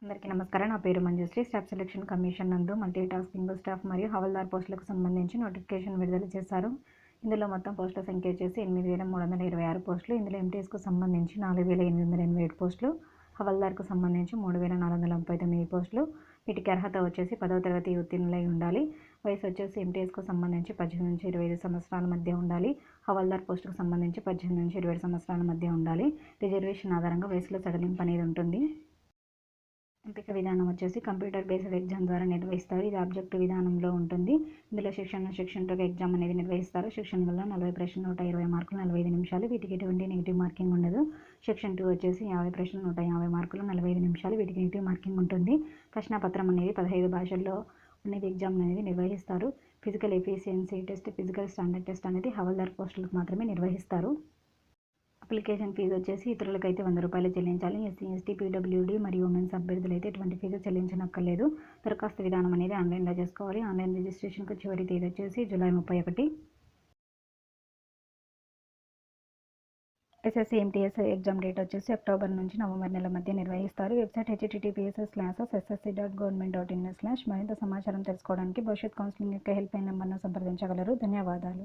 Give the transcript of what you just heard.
అందరికీ నమస్కారం. నా పేరు మంజుశ్రీ. స్టాఫ్ సెలక్షన్ కమిషన్ నందు మల్టీ టాస్కింగ్ స్టాఫ్ మరియు హవల్దార్ పోస్టులకు సంబంధించి నోటిఫికేషన్ విడుదల చేశారు. ఇందులో మొత్తం పోస్టుల సంఖ్య వచ్చేసి 8,326 పోస్టులు. ఇందులో ఎంటీఎస్కు సంబంధించి 4,887 పోస్టులు, హవల్దార్కు సంబంధించి 3,439 పోస్టులు. వీటికి అర్హత వచ్చేసి 10వ తరగతి ఉత్తీర్ణులై ఉండాలి. వయసు వచ్చేసి ఎంటీఎస్కు సంబంధించి 18 నుంచి 25 సంవత్సరాల మధ్య ఉండాలి. హవల్దార్ పోస్టుకు సంబంధించి 18 నుంచి 27 సంవత్సరాల మధ్య ఉండాలి. రిజర్వేషన్ ఆధారంగా వయసులో సడలింపు అనేది ఉంటుంది. ఎంపిక విధానం వచ్చేసి కంప్యూటర్ బేస్డ్ ఎగ్జామ్ ద్వారా నిర్వహిస్తారు. ఇది ఆబ్జెక్టివ్ విధానంలో ఉంటుంది. ఇందులో సెక్షన్ 2 ఎగ్జామ్ అనేది నిర్వహిస్తారు. సెక్షన్ 1లో 40 ప్రశ్నలు 120 మార్కులు 45 నిమిషాలు. వీటికి ఎటువంటి నెగిటివ్ మార్కింగ్ ఉండదు. సెక్షన్ 2 వచ్చేసి 50 ప్రశ్నలు 150 మార్కులు 45 నిమిషాలు. వీటికి నెగిటివ్ మార్కింగ్ ఉంటుంది. ప్రశ్నాపత్రం అనేది 15 భాషల్లో అనేది ఎగ్జామ్ అనేది నిర్వహిస్తారు. Physical efficiency test, physical standard test అనేది హవల్దార్ పోస్టులకు మాత్రమే నిర్వహిస్తారు. అప్లికేషన్ ఫీజు వచ్చేసి ఇతరులకైతే 100 రూపాయలు చెల్లించాలి. ఎస్సీ, ఎస్టీ, పీడబ్ల్యూడీ మరియు ఉమెన్స్ అభ్యర్థులు అయితే ఎటువంటి ఫీజు చెల్లించనక్కర్లేదు. దరఖాస్తు విధానం అనేది ఆన్లైన్లో చేసుకోవాలి. ఆన్లైన్ రిజిస్ట్రేషన్కు చివరి తేదీ వచ్చేసి July 31. SSC MTS exam date వచ్చేసి అక్టోబర్ నుంచి నవంబర్ నెల మధ్య నిర్వహిస్తారు. వెబ్సైట్ https://ssc.government.in/ మరింత సమాచారం తెలుసుకోవడానికి భవిష్యత్ కౌన్సిలింగ్ యొక్క హెల్ప్ లైన్ నెంబర్ను సంప్రదించగలరు. ధన్యవాదాలు.